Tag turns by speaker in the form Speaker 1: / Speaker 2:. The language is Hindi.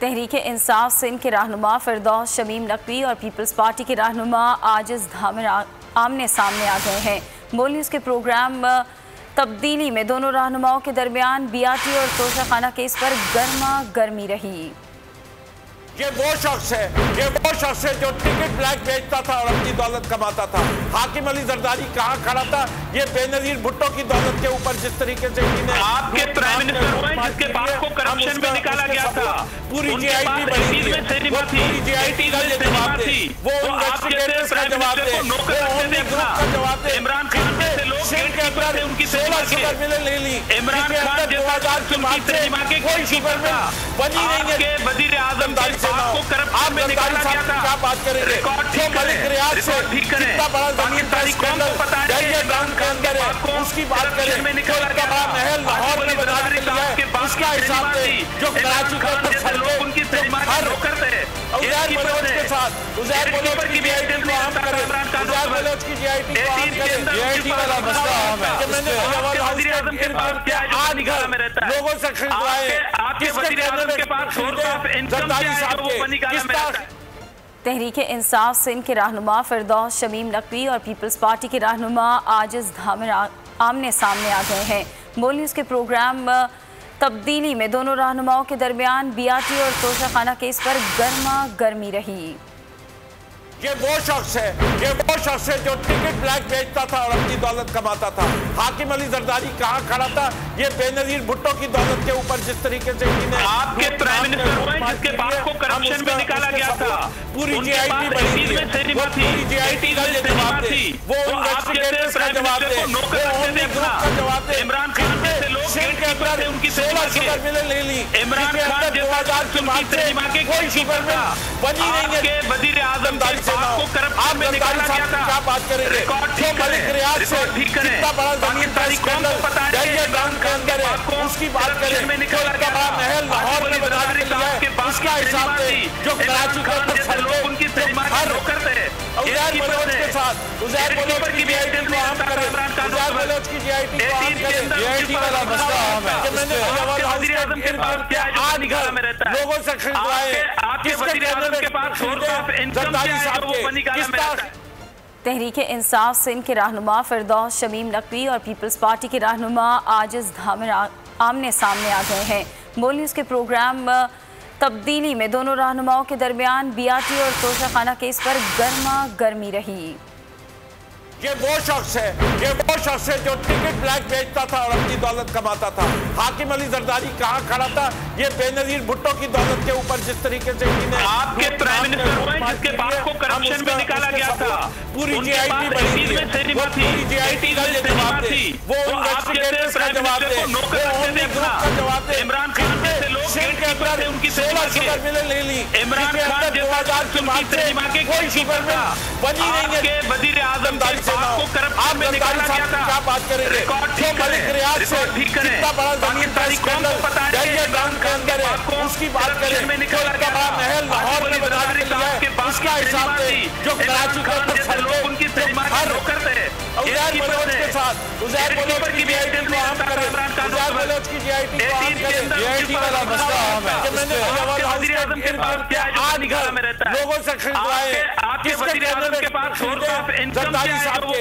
Speaker 1: तहरीक इंसाफ सिंध के रहनुमा फिरदौस शमीम नकवी और पीपल्स पार्टी के रहनुमा आजिज धामिर आमने सामने आ गए हैं। बोल न्यूज़ के प्रोग्राम तब्दीली में दोनों रहनुमाओं के दरमियान बीआरटी और तोशाखाना केस पर गर्मा गर्मी रही।
Speaker 2: ये वो शख्स है जो टिकट ब्लैक बेचता था और अपनी दौलत कमाता था। हाकिम अली जरदारी कहाँ खड़ा था? ये बेनजीर भुट्टो की दौलत के ऊपर जिस तरीके से
Speaker 3: आपके प्राइम मिनिस्टर हुए जिसके बाप को करप्शन में निकाला गया था,
Speaker 2: पूरी जीआईटी बनी थी, पूरी जीआईटी का ये जवाब दे, वो इन्वेस्टिगेटर्स का जवाब दे, जवाब दे।
Speaker 3: इमरान खान जैसे लोग
Speaker 2: के अंदर उनकी 16 शुगर मिलें ले ली।
Speaker 3: इमरान खान
Speaker 2: 2000 के बाद से कोई शुगर मिल बनी नहीं है।
Speaker 3: वजीर आजम को करप्शन में निकाला गया था।
Speaker 2: क्या बात करेंगे? जो मलिक रियाज से कितना बड़ा जमीन का स्कैंडल दरिया ग्राउंड के अंदर है, उसकी बात करें। जो इतना बड़ा महल लाहौर में बनाने के लिए उसका हिसाब दे, जो कराची के अंदर सड़कें उनकी हर उज़ैर बलोच के साथ उज़ैर बलोच की जीआईटी को आम करें, उज़ैर बलोच की जीआईटी को आम करें। जीआईटी वाला मसला है कि मैंने वज़ीर आज़म के पास क्या आज निकाला में रहता है, लोगों से खरीदवाए, किसके कहने के पास जरदारी साहब के
Speaker 1: तहरीक इंसाफ सिंध के रहनुमा फिरदौस शमीम नकवी और पीपल्स पार्टी के रहनुमा आजिज धामिर आमने सामने आ गए हैं। बोल न्यूज़ के प्रोग्राम तब्दीली में दोनों रहनुमाओं के दरमियान बीआरटी और तोशाखाना केस पर गर्मा गर्मी रही।
Speaker 2: ये वो शख्स है जो टिकट ब्लैक बेचता था और अपनी दौलत कमाता था। हाकिम अली जरदारी कहाँ खड़ा था? ये बेनजीर भुट्टो की दौलत के ऊपर जिस तरीके से
Speaker 3: आपके प्राइम मिनिस्टर हुए जिसके बाप को करप्शन में निकाला गया था,
Speaker 2: पूरी जीआईटी बनी थी, पूरी जीआईटी का ये जवाब दे, वो इन्वेस्टिगेटर्स का जवाब दे, जवाब दे।
Speaker 3: इमरान खान जैसे लोग
Speaker 2: के अंदर उनकी 16 शुगर मिलें ले ली।
Speaker 3: इमरान खान
Speaker 2: 2000 के बाद से कोई शुगर मिल बनी नहीं है।
Speaker 3: वजीर आजम को करप्शन में निकाला गया था।
Speaker 2: क्या बात करेंगे? जो मलिक रियाज से कितना बड़ा जमीन का स्कैंडल दरिया ग्राउंड के अंदर है, उसकी बात करें। जो इतना बड़ा महल लाहौर में बनाने के लिए उसका हिसाब दे, जो कराची के अंदर सड़कें उनकी हर उज़ैर बलोच के साथ उज़ैर बलोच की जीआईटी को आम करें, उज़ैर बलोच की जीआईटी को आम करें। जीआईटी वाला मसला है कि मैंने वज़ीर आज़म के पास क्या आज निकाला में रहता है, लोगों से खरीदवाए, किसके कहने के पास जरदारी साहब के
Speaker 1: तहरीक इंसाफ सिंध के रहनुमा फिरदौस शमीम नकवी और पीपल्स पार्टी के रहनुमा आजिज धामिर आमने सामने आ गए हैं। बोल न्यूज़ के प्रोग्राम तब्दीली में दोनों रहनुमाओं के दरमियान बीआरटी और तोशाखाना केस पर गर्मा गर्मी रही।
Speaker 2: ये वो शख्स है जो टिकट ब्लैक बेचता था और अपनी दौलत कमाता था। हाकिम अली जरदारी कहाँ खड़ा था? ये बेनजीर भुट्टो की दौलत के ऊपर जिस तरीके से
Speaker 3: आपके प्राइम मिनिस्टर हुए जिसके बाप को करप्शन में निकाला गया था,
Speaker 2: पूरी जीआईटी बनी थी, पूरी जीआईटी का ये जवाब दे, वो इन्वेस्टिगेटर्स का जवाब दे, जवाब दे।
Speaker 3: इमरान खान जैसे लोग
Speaker 2: के अंदर उनकी 16 शुगर मिलें ले ली।
Speaker 3: इमरान खान
Speaker 2: 2000 के बाद से कोई शुगर मिल बनी नहीं है।
Speaker 3: वजीर आजम को करप्शन में निकाला गया था।
Speaker 2: क्या बात करेंगे? जो मलिक रियाज से कितना बड़ा जमीन का स्कैंडल दरिया ग्राउंड के अंदर है, उसकी बात करें। जो इतना बड़ा महल लाहौर में बनाने के लिए उसका हिसाब दे, जो कराची के अंदर सड़कें उनकी हर उज़ैर बलोच के साथ उज़ैर बलोच की जीआईटी को आम करें, उज़ैर बलोच की जीआईटी को आम करें। जीआईटी वाला मसला है कि मैंने वज़ीर आज़म के पास क्या आज निकाला में रहता है, लोगों से खरीदवाए, किसके कहने के पास जरदारी साहब के